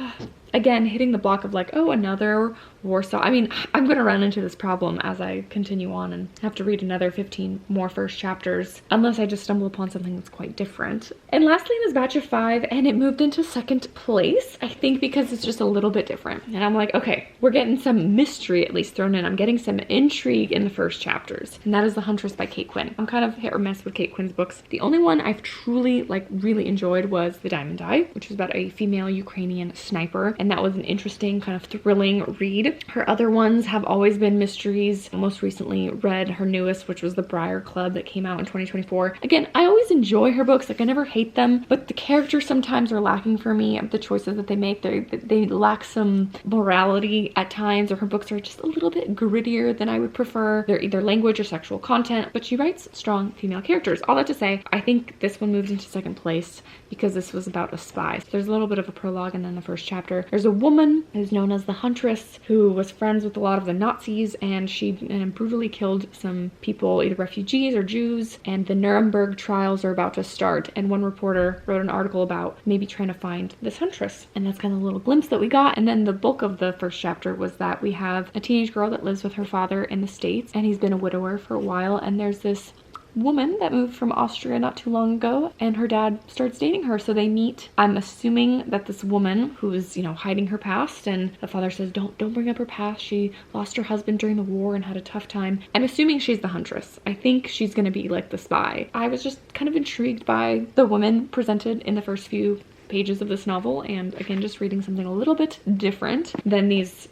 again, hitting the block of like, oh, another Warsaw. I mean, I'm going to run into this problem as I continue on and have to read another 15 more first chapters unless I just stumble upon something that's quite different. And lastly is Batch of 5, and it moved into second place, I think because it's just a little bit different. And I'm like, okay, we're getting some mystery at least thrown in. I'm getting some intrigue in the first chapters. And that is The Huntress by Kate Quinn. I'm kind of hit or miss with Kate Quinn's books. The only one I've truly really enjoyed was The Diamond Eye, which was about a female Ukrainian sniper. And that was an interesting kind of thrilling read. Her other ones have always been mysteries. I most recently read her newest, which was The Briar Club that came out in 2024. Again, I always enjoy her books. Like I never hate them, but the characters sometimes are lacking for me. The choices that they make, they lack some morality at times, or her books are just a little bit grittier than I would prefer. They're either language or sexual content, but she writes strong female characters. All that to say, I think this one moved into second place because this was about a spy. So there's a little bit of a prologue and then the first chapter. There's a woman who's known as the Huntress who was friends with a lot of the Nazis, and she brutally killed some people, either refugees or Jews, and the Nuremberg trials are about to start, and one reporter wrote an article about maybe trying to find this Huntress, and that's kind of a little glimpse that we got. And then the bulk of the first chapter was that we have a teenage girl that lives with her father in the States, and he's been a widower for a while, and there's this woman that moved from Austria not too long ago, and her dad starts dating her, so they meet. I'm assuming that this woman who is, you know, hiding her past, and the father says don't bring up her past, she lost her husband during the war and had a tough time. I'm assuming she's the Huntress. I think she's gonna be like the spy. I was just kind of intrigued by the woman presented in the first few pages of this novel, and again, just reading something a little bit different than these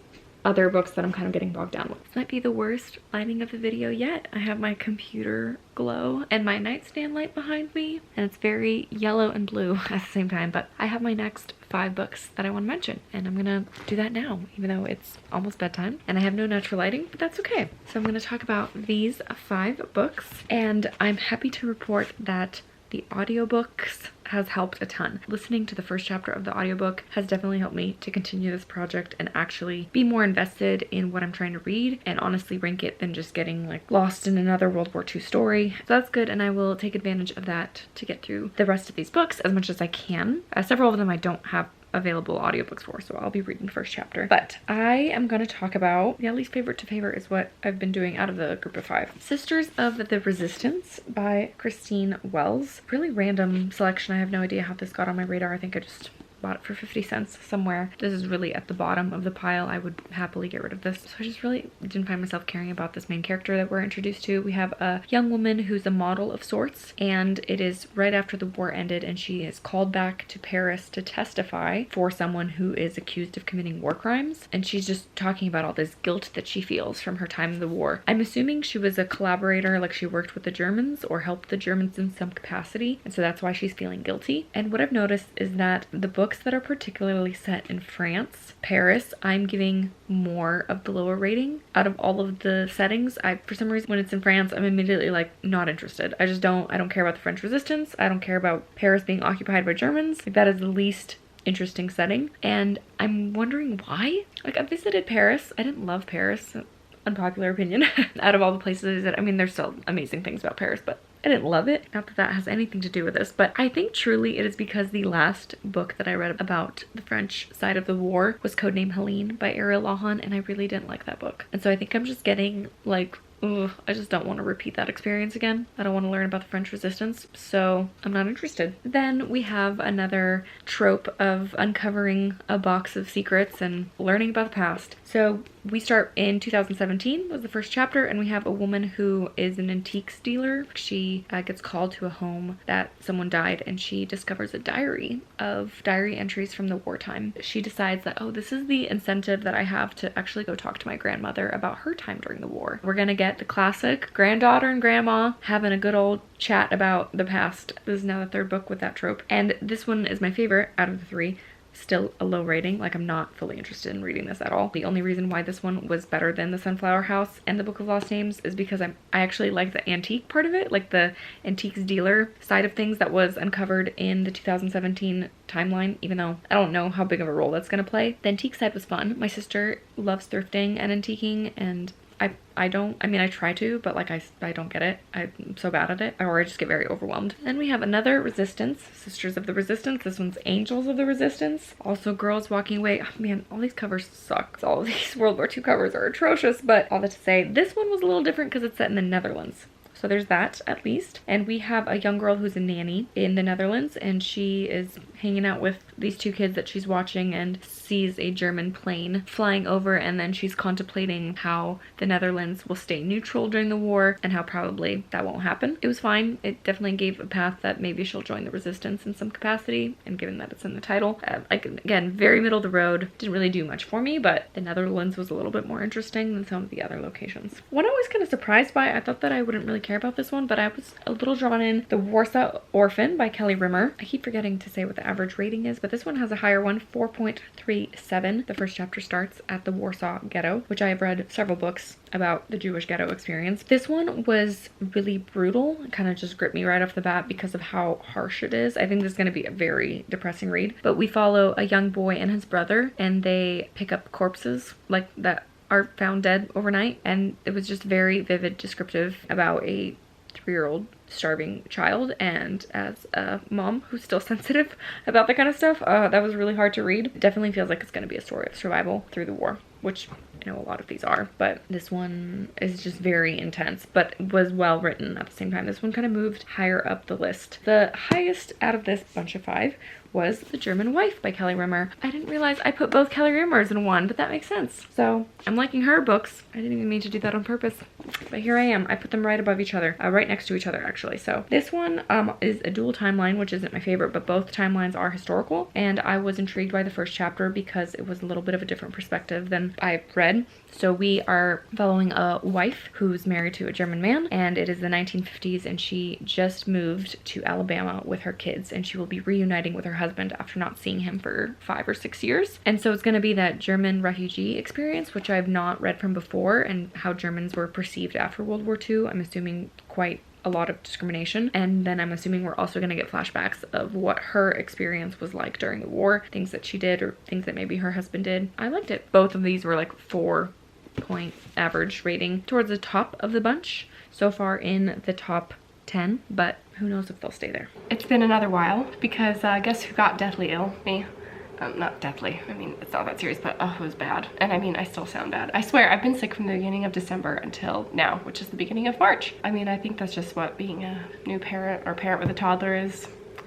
other books that I'm kind of getting bogged down with. This might be the worst lighting of the video yet. I have my computer glow and my nightstand light behind me, and it's very yellow and blue at the same time, but I have my next 5 books that I want to mention, and I'm gonna do that now, even though it's almost bedtime and I have no natural lighting, but that's okay. So I'm gonna talk about these 5 books, and I'm happy to report that the audiobooks has helped a ton. Listening to the first chapter of the audiobook has definitely helped me to continue this project and actually be more invested in what I'm trying to read and honestly rank it than just getting like lost in another World War II story. So that's good, and I will take advantage of that to get through the rest of these books as much as I can. Several of them I don't have available audiobooks for, so I'll be reading the first chapter. But I am going to talk about, yeah, least favorite to favorite is what I've been doing out of the group of 5. Sisters of the Resistance by Christine Wells. Really random selection. I have no idea how this got on my radar. I think I just bought it for 50 cents somewhere. This is really at the bottom of the pile. I would happily get rid of this. So I just really didn't find myself caring about this main character that we're introduced to. We have a young woman who's a model of sorts, and it is right after the war ended, and she is called back to Paris to testify for someone who is accused of committing war crimes. And she's just talking about all this guilt that she feels from her time in the war. I'm assuming she was a collaborator, like she worked with the Germans or helped the Germans in some capacity, and so that's why she's feeling guilty. And what I've noticed is that the books that are particularly set in France, Paris, I'm giving more of the lower rating out of all of the settings. For some reason, when it's in France, I'm immediately like not interested. I don't care about the French resistance. I don't care about Paris being occupied by Germans. Like, that is the least interesting setting, and I'm wondering why. Like, I visited Paris. I didn't love Paris. Unpopular opinion. Out of all the places that, I mean, there's still amazing things about Paris, but I didn't love it. Not that that has anything to do with this, but I think truly it is because the last book that I read about the French side of the war was Codename Helene by Ariel Lawhon, and I really didn't like that book. And so I think I'm just getting like, ugh, I just don't want to repeat that experience again. I don't want to learn about the French resistance, so I'm not interested. Then we have another trope of uncovering a box of secrets and learning about the past. So we start in 2017 was the first chapter, and we have a woman who is an antiques dealer. She gets called to a home that someone died, and she discovers a diary of diary entries from the wartime. She decides that, oh, this is the incentive that I have to actually go talk to my grandmother about her time during the war. We're gonna get the classic granddaughter and grandma having a good old chat about the past. This is now the 3rd book with that trope, and this one is my favorite out of the 3 still a low rating. Like, I'm not fully interested in reading this at all. The only reason why this one was better than The Sunflower House and The Book of Lost Names is because I actually like the antique part of it, like the antiques dealer side of things that was uncovered in the 2017 timeline, even though I don't know how big of a role that's gonna play. The antique side was fun. My sister loves thrifting and antiquing, and I don't, I mean, I try to, but like I don't get it. I'm so bad at it, or I just get very overwhelmed. Then we have another Resistance, Sisters of the Resistance. This one's Angels of the Resistance. Also Girls Walking Away. Oh, man, all these covers suck. All of these World War II covers are atrocious, but all that to say, this one was a little different because it's set in the Netherlands. So there's that, at least. And we have a young girl who's a nanny in the Netherlands, and she is hanging out with these two kids that she's watching and sees a German plane flying over, and then she's contemplating how the Netherlands will stay neutral during the war and how probably that won't happen. It was fine. It definitely gave a path that maybe she'll join the resistance in some capacity, and given that it's in the title, like, again, very middle of the road. Didn't really do much for me, but the Netherlands was a little bit more interesting than some of the other locations. One I was kind of surprised by, I thought that I wouldn't really care about this one, but I was a little drawn in, The Warsaw Orphan by Kelly Rimmer. I keep forgetting to say what the average rating is, but this one has a higher one, 4.37. The first chapter starts at the Warsaw Ghetto, which I have read several books about the Jewish ghetto experience. This one was really brutal. It kind of just gripped me right off the bat because of how harsh it is. I think this is going to be a very depressing read, but we follow a young boy and his brother, and they pick up corpses like that are found dead overnight, and it was just very vivid, descriptive about a 3-year-old starving child, and as a mom who's still sensitive about that kind of stuff, that was really hard to read. It definitely feels like it's going to be a story of survival through the war, which I know a lot of these are, but this one is just very intense, but was well written at the same time. This one kind of moved higher up the list. The highest out of this bunch of 5 was The German Wife by Kelly Rimmer. I didn't realize I put both Kelly Rimmers in one, but that makes sense. So I'm liking her books. I didn't even mean to do that on purpose, but here I am. I put them right above each other, right next to each other actually. So this one is a dual timeline, which isn't my favorite, but both timelines are historical, and I was intrigued by the first chapter because it was a little bit of a different perspective than I've read. So we are following a wife who's married to a German man, and it is the 1950s, and she just moved to Alabama with her kids, and she will be reuniting with her husband after not seeing him for 5 or 6 years. And so it's going to be that German refugee experience, which I've not read from before, and how Germans were perceived after World War II. I'm assuming quite a lot of discrimination, and then I'm assuming we're also going to get flashbacks of what her experience was like during the war, things that she did or things that maybe her husband did. I liked it. Both of these were like 4-point average rating, towards the top of the bunch so far in the top 10, but who knows if they'll stay there. It's been another while because guess who got deathly ill? Me. Not deathly, I mean, it's not that serious, but oh, it was bad. And I mean, I still sound bad. I swear, I've been sick from the beginning of December until now, which is the beginning of March. I mean, I think that's just what being a new parent or parent with a toddler is.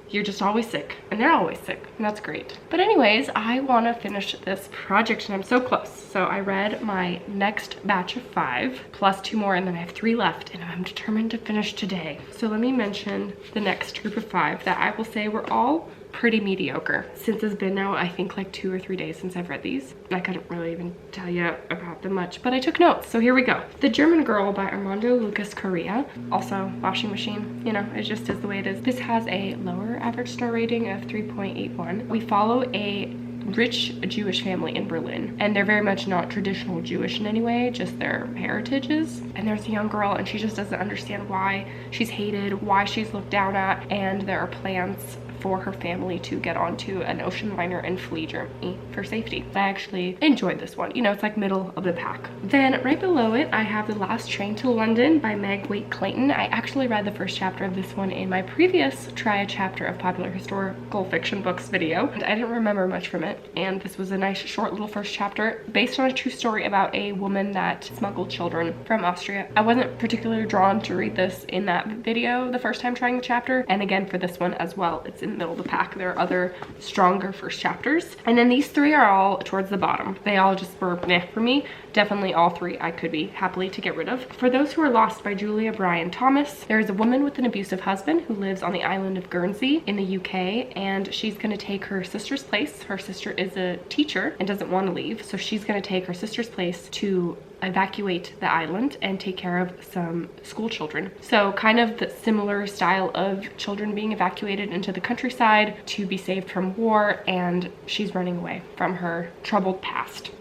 You're just always sick, and they're always sick, and that's great. But anyways, I want to finish this project, and I'm so close. So I read my next batch of 5, plus 2 more, and then I have 3 left, and I'm determined to finish today. So let me mention the next group of 5 that I will say were all pretty mediocre. Since it's been now, I think like 2 or 3 days since I've read these. I couldn't really even tell you about them much, but I took notes, so here we go. The German Girl by Armando Lucas Correa. Also, washing machine, you know, it just is the way it is. This has a lower average star rating of 3.81. We follow a rich Jewish family in Berlin, and they're very much not traditional Jewish in any way, just their heritages. And there's a young girl, and she just doesn't understand why she's hated, why she's looked down at, and there are plans for her family to get onto an ocean liner and flee Germany for safety. I actually enjoyed this one. You know, it's like middle of the pack. Then right below it, I have The Last Train to London by Meg Waite Clayton. I actually read the first chapter of this one in my previous Try a Chapter of Popular Historical Fiction Books video, and I didn't remember much from it. And this was a nice short little first chapter based on a true story about a woman that smuggled children from Austria. I wasn't particularly drawn to read this in that video the first time trying the chapter, and again for this one as well. It's in the middle of the pack. There are other stronger first chapters, and then these 3 are all towards the bottom. They all just were meh for me. Definitely all 3 I could be happily to get rid of. For Those Who Are Lost by Julia Bryan Thomas. There is a woman with an abusive husband who lives on the island of Guernsey in the UK, and she's going to take her sister's place. Her sister is a teacher and doesn't want to leave, so she's going to take her sister's place to evacuate the island and take care of some school children. So kind of the similar style of children being evacuated into the countryside to be saved from war, and she's running away from her troubled past.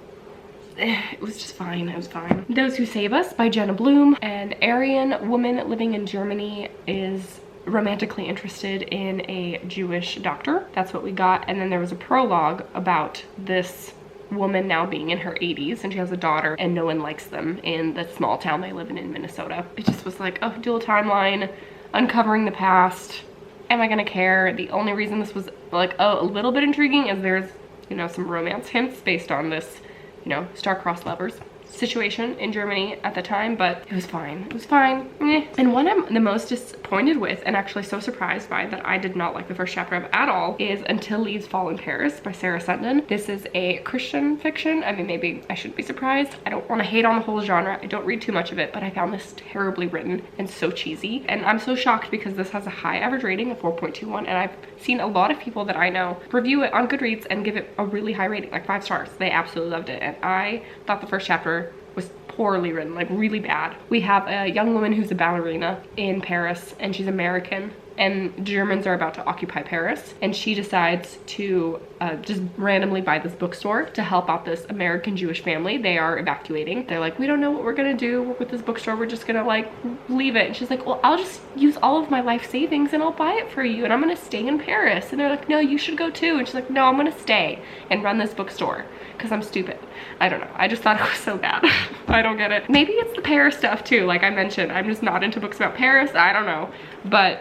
It was just fine. It was fine. Those Who Save Us by Jenna Bloom. An Aryan woman living in Germany is romantically interested in a Jewish doctor. That's what we got. And then there was a prologue about this woman now being in her 80s, and she has a daughter, and no one likes them in the small town they live in Minnesota. It just was like, oh, dual timeline, uncovering the past. Am I gonna care? The only reason this was like, oh, a little bit intriguing is there's, you know, some romance hints based on this, you know, star-crossed lovers situation in Germany at the time, but it was fine. It was fine. And one I'm the most disappointed with, and actually so surprised by, that I did not like the first chapter of at all, is Until Leaves Fall in Paris by Sarah Sundin. This is a Christian fiction. I mean, maybe I shouldn't be surprised. I don't want to hate on the whole genre. I don't read too much of it, but I found this terribly written and so cheesy. And I'm so shocked because this has a high average rating of 4.21, and I've seen a lot of people that I know review it on Goodreads and give it a really high rating, like 5 stars. They absolutely loved it, and I thought the first chapter was poorly written, like really bad. We have a young woman who's a ballerina in Paris, and she's American, and Germans are about to occupy Paris, and she decides to just randomly buy this bookstore to help out this American Jewish family. They are evacuating. They're like, we don't know what we're gonna do with this bookstore. We're just gonna like leave it. And she's like, well, I'll just use all of my life savings and I'll buy it for you, and I'm gonna stay in Paris. And they're like, no, you should go too. And she's like, no, I'm gonna stay and run this bookstore because I'm stupid. I don't know. I just thought it was so bad. I don't get it. Maybe it's the Paris stuff too. Like I mentioned, I'm just not into books about Paris. I don't know, but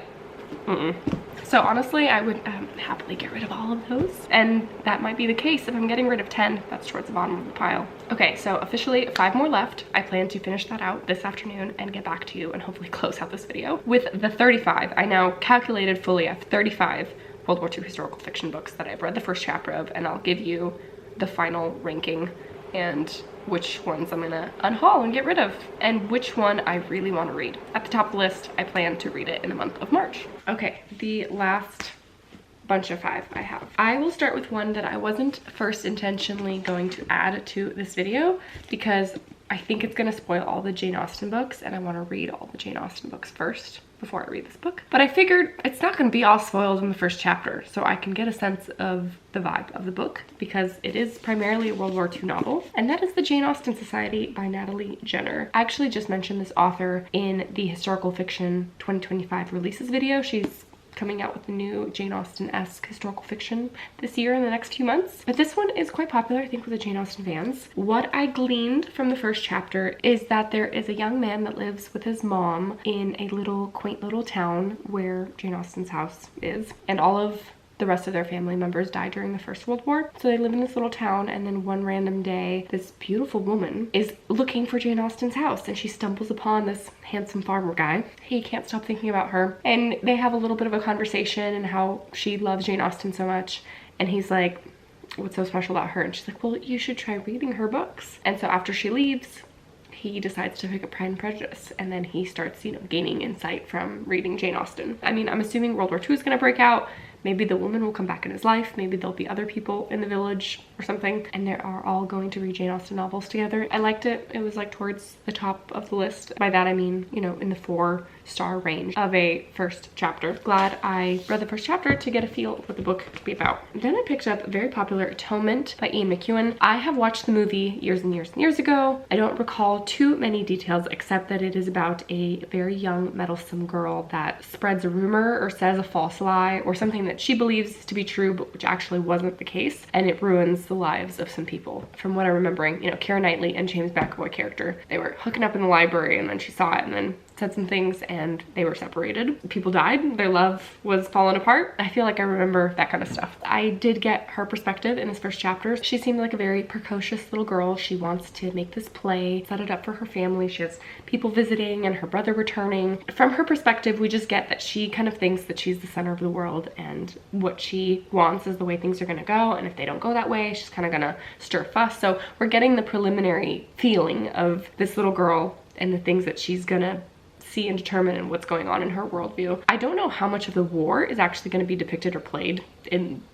so honestly, I would happily get rid of all of those, and that might be the case if I'm getting rid of 10. That's towards the bottom of the pile. Okay, so officially 5 more left. I plan to finish that out this afternoon and get back to you and hopefully close out this video with the 35. I now calculated fully. I have 35 World War II historical fiction books that I've read the first chapter of, and I'll give you the final ranking and which ones I'm gonna unhaul and get rid of, and which one I really want to read. At the top of the list, I plan to read it in the month of March. Okay, the last bunch of 5 I have. I will start with one that I wasn't first intentionally going to add to this video because I think it's gonna spoil all the Jane Austen books, and I want to read all the Jane Austen books first before I read this book. But I figured it's not going to be all spoiled in the first chapter, so I can get a sense of the vibe of the book because it is primarily a World War II novel, and that is The Jane Austen Society by Natalie Jenner. I actually just mentioned this author in the Historical Fiction 2025 releases video. She's coming out with a new Jane Austen-esque historical fiction this year in the next few months. But this one is quite popular, I think, with the Jane Austen fans. What I gleaned from the first chapter is that there is a young man that lives with his mom in a little quaint little town where Jane Austen's house is, and all of the rest of their family members died during the First World War. So they live in this little town, and then one random day, this beautiful woman is looking for Jane Austen's house, and she stumbles upon this handsome farmer guy. He can't stop thinking about her, and they have a little bit of a conversation and how she loves Jane Austen so much, and he's like, what's so special about her? And she's like, well, you should try reading her books. And so after she leaves, he decides to pick up Pride and Prejudice, and then he starts, you know, gaining insight from reading Jane Austen. I mean, I'm assuming World War II is gonna break out. Maybe the woman will come back in his life. Maybe there'll be other people in the village or something, and they are all going to read Jane Austen novels together. I liked it. It was like towards the top of the list. By that I mean, you know, in the 4-star range of a first chapter. Glad I read the first chapter to get a feel of what the book could be about. Then I picked up very popular Atonement by Ian McEwan. I have watched the movie years and years and years ago. I don't recall too many details except that it is about a very young, meddlesome girl that spreads a rumor or says a false lie or something that she believes to be true, but which actually wasn't the case, and it ruins the lives of some people. From what I'm remembering, you know, Keira Knightley and James McAvoy character, they were hooking up in the library, and then she saw it and then said some things, and they were separated. People died. Their love was falling apart. I feel like I remember that kind of stuff. I did get her perspective in this first chapter. She seemed like a very precocious little girl. She wants to make this play, set it up for her family. She has people visiting and her brother returning. From her perspective, we just get that she kind of thinks that she's the center of the world, and what she wants is the way things are gonna go, and if they don't go that way, she's kind of gonna stir fuss. So we're getting the preliminary feeling of this little girl and the things that she's gonna see and determine and what's going on in her worldview. I don't know how much of the war is actually going to be depicted or played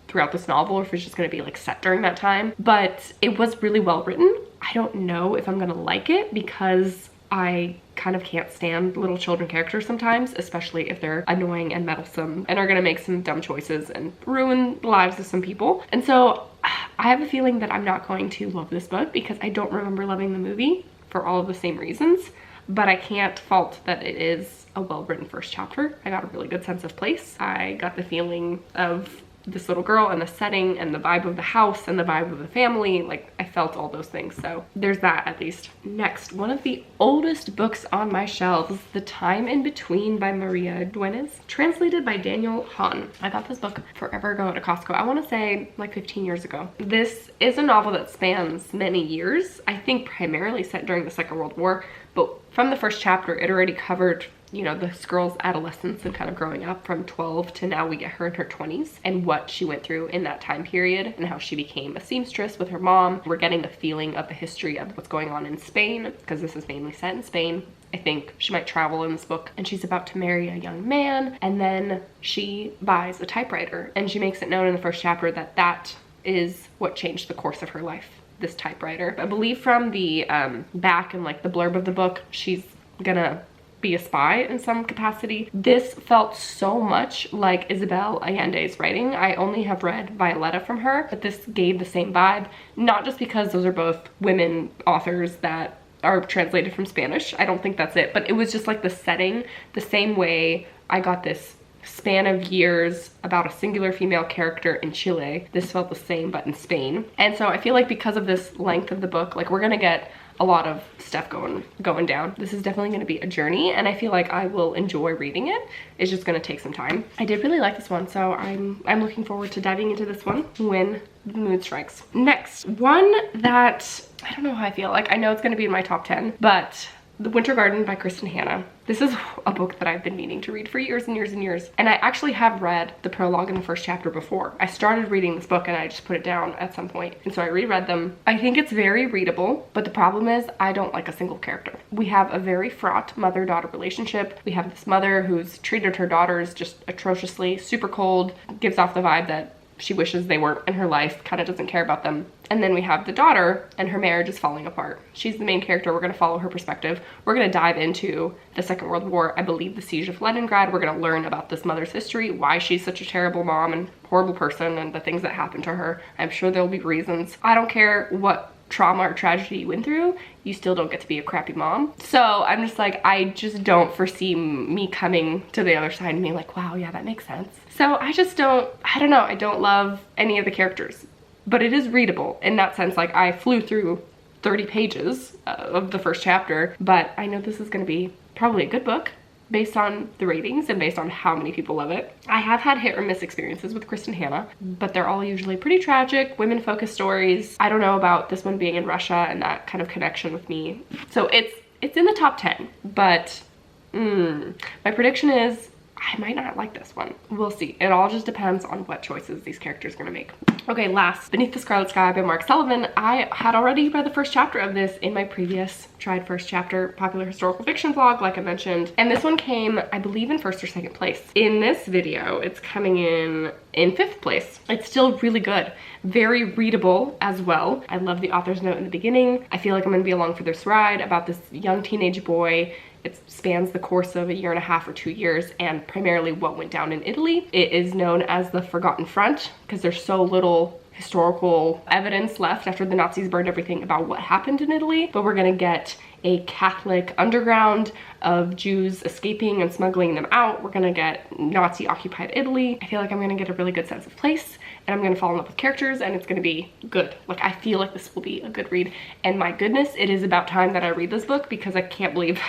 throughout this novel, or if it's just going to be like set during that time, but it was really well written. I don't know if I'm gonna like it because I kind of can't stand little children characters sometimes, especially if they're annoying and meddlesome and are gonna make some dumb choices and ruin the lives of some people. And so I have a feeling that I'm not going to love this book because I don't remember loving the movie for all of the same reasons, but I can't fault that it is a well-written first chapter. I got a really good sense of place. I got the feeling of this little girl and the setting and the vibe of the house and the vibe of the family. Like, I felt all those things, so there's that at least. Next, one of the oldest books on my shelves, The Time in Between by Maria Duenas, translated by Daniel Hahn. I got this book forever ago at Costco. I want to say like 15 years ago. This is a novel that spans many years, I think primarily set during the Second World War, but from the first chapter, it already covered, you know, this girl's adolescence and kind of growing up from 12 to now we get her in her 20s and what she went through in that time period and how she became a seamstress with her mom. We're getting the feeling of the history of what's going on in Spain because this is mainly set in Spain. I think she might travel in this book, and she's about to marry a young man, and then she buys a typewriter, and she makes it known in the first chapter that that is what changed the course of her life, this typewriter. I believe from the back and like the blurb of the book, she's gonna be a spy in some capacity. This felt so much like Isabel Allende's writing. I only have read Violetta from her, but this gave the same vibe, not just because those are both women authors that are translated from Spanish. I don't think that's it, but it was just like the setting, the same way I got this span of years about a singular female character in Chile. This felt the same, but in Spain. And so I feel like because of this length of the book, like we're gonna get a lot of stuff going down. This is definitely gonna be a journey, and I feel like I will enjoy reading it. It's just gonna take some time. I did really like this one, so I'm looking forward to diving into this one when the mood strikes. Next, one that I don't know how I feel. Like, I know it's gonna be in my top 10, but The Winter Garden by Kristen Hanna. This is a book that I've been meaning to read for years and years and years. And I actually have read the prologue and the first chapter before. I started reading this book and I just put it down at some point. And so I reread them. I think it's very readable, but the problem is I don't like a single character. We have a very fraught mother-daughter relationship. We have this mother who's treated her daughters just atrociously, super cold, gives off the vibe that she wishes they weren't in her life, kind of doesn't care about them. And then we have the daughter, and her marriage is falling apart. She's the main character. We're gonna follow her perspective. We're gonna dive into the Second World War, I believe the siege of Leningrad. We're gonna learn about this mother's history, why she's such a terrible mom and horrible person, and the things that happened to her. I'm sure there'll be reasons. I don't care what trauma or tragedy you went through, you still don't get to be a crappy mom. So I'm just like, I just don't foresee me coming to the other side and being like, wow, yeah, that makes sense. So I don't know, I don't love any of the characters, but it is readable in that sense. Like, I flew through 30 pages of the first chapter, but I know this is gonna be probably a good book based on the ratings and based on how many people love it. I have had hit or miss experiences with Kristen Hanna, but they're all usually pretty tragic, women-focused stories. I don't know about this one being in Russia and that kind of connection with me. So it's in the top 10, but my prediction is I might not like this one. We'll see. It all just depends on what choices these characters are gonna make. Okay, last, Beneath the Scarlet Sky by Mark Sullivan. I had already read the first chapter of this in my previous tried first chapter popular historical fiction vlog, like I mentioned. And this one came, I believe, in first or second place. In this video, it's coming in 5th place. It's still really good. Very readable as well. I love the author's note in the beginning. I feel like I'm gonna be along for this ride about this young teenage boy. It spans the course of 1.5 years or 2 years and primarily what went down in Italy. It is known as the Forgotten Front because there's so little historical evidence left after the Nazis burned everything about what happened in Italy. But we're gonna get a Catholic underground of Jews escaping and smuggling them out. We're gonna get Nazi occupied Italy. I feel like I'm gonna get a really good sense of place and I'm gonna fall in love with characters and it's gonna be good. Like, I feel like this will be a good read. And my goodness, it is about time that I read this book because I can't believe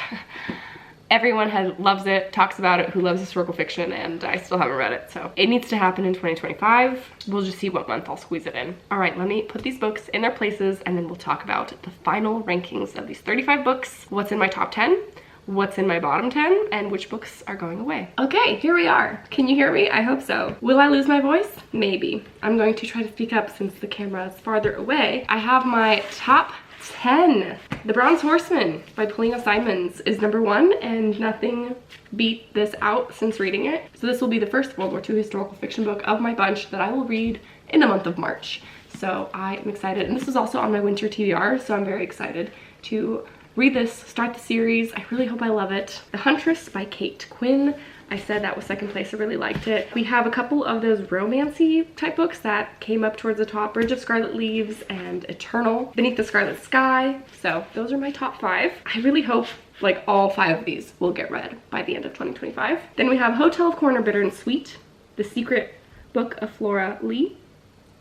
everyone loves it, talks about it, who loves historical fiction, and I still haven't read it. So it needs to happen in 2025. We'll just see what month I'll squeeze it in. All right, let me put these books in their places and then we'll talk about the final rankings of these 35 books, what's in my top 10, what's in my bottom 10, and which books are going away. Okay, here we are. Can you hear me? I hope so. Will I lose my voice? Maybe. I'm going to try to speak up since the camera is farther away. I have my top 10. The Bronze Horseman by Polina Simons is #1, and nothing beat this out since reading it. So this will be the first World War II historical fiction book of my bunch that I will read in the month of March.
So I am excited, and this is also on my winter TBR, so I'm very excited to read this, start the series. I really hope I love it. The Huntress by Kate Quinn. I said that was second place. I really liked it. We have a couple of those romancy type books that came up towards the top. Bridge of Scarlet Leaves and Eternal. Beneath the Scarlet Sky. So those are my top 5. I really hope like all 5 of these will get read by the end of 2025. Then we have Hotel of Corner Bitter and Sweet, The Secret Book of Flora Lee,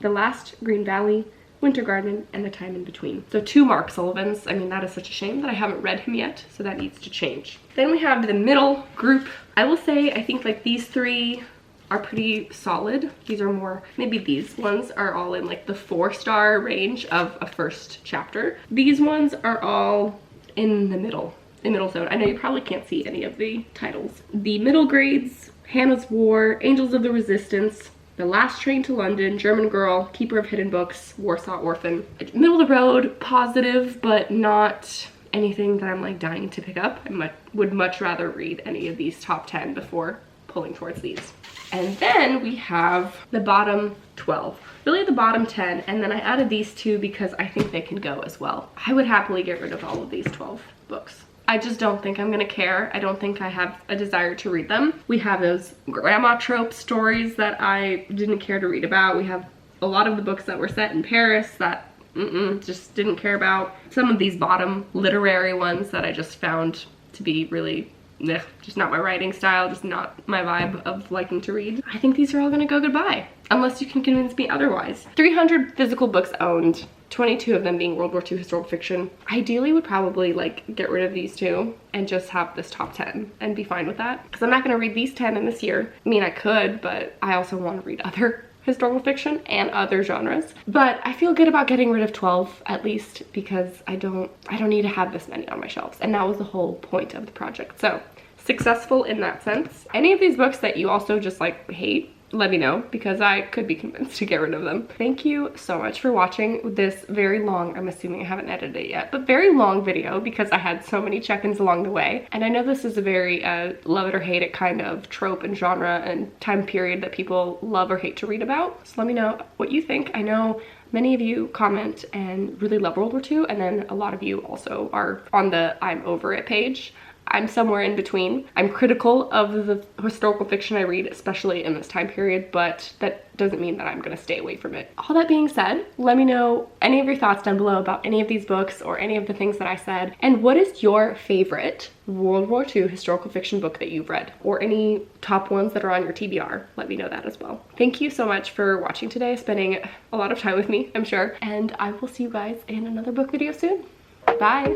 The Last Green Valley, Winter Garden, and The Time in Between. So 2 Mark Sullivans. I mean, that is such a shame that I haven't read him yet, so that needs to change. Then we have the middle group. I will say, I think like these 3 are pretty solid. These are more, maybe these ones are all in like the 4-star range of a first chapter. These ones are all in the middle zone. I know you probably can't see any of the titles. The middle grades, Hannah's War, Angels of the Resistance, The Last Train to London, German Girl, Keeper of Hidden Books, Warsaw Orphan. Middle of the road, positive, but not anything that I'm like dying to pick up. I would much rather read any of these top 10 before pulling towards these. And then we have the bottom 12. Really the bottom 10, and then I added these 2 because I think they can go as well. I would happily get rid of all of these 12 books. I just don't think I'm gonna care. I don't think I have a desire to read them. We have those grandma trope stories that I didn't care to read about. We have a lot of the books that were set in Paris that just didn't care about. Some of these bottom literary ones that I just found to be really just not my writing style, just not my vibe of liking to read. I think these are all gonna go goodbye, unless you can convince me otherwise. 300 physical books owned, 22 of them being World War II historical fiction. Ideally would probably like get rid of these 2 and just have this top 10 and be fine with that. Because I'm not gonna read these 10 in this year. I mean, I could, but I also want to read other historical fiction and other genres. But I feel good about getting rid of 12 at least, because I don't need to have this many on my shelves. And that was the whole point of the project. So successful in that sense. Any of these books that you also just like hate, let me know, because I could be convinced to get rid of them. Thank you so much for watching this very long, I'm assuming I haven't edited it yet, but very long video because I had so many check-ins along the way. And I know this is a very love it or hate it kind of trope and genre and time period that people love or hate to read about. So let me know what you think. I know many of you comment and really love World War II, and then a lot of you also are on the I'm over it page. I'm somewhere in between. I'm critical of the historical fiction I read, especially in this time period, but that doesn't mean that I'm gonna stay away from it. All that being said, let me know any of your thoughts down below about any of these books or any of the things that I said. And what is your favorite World War II historical fiction book that you've read? Or any top ones that are on your TBR? Let me know that as well. Thank you so much for watching today, spending a lot of time with me, I'm sure. And I will see you guys in another book video soon. Bye.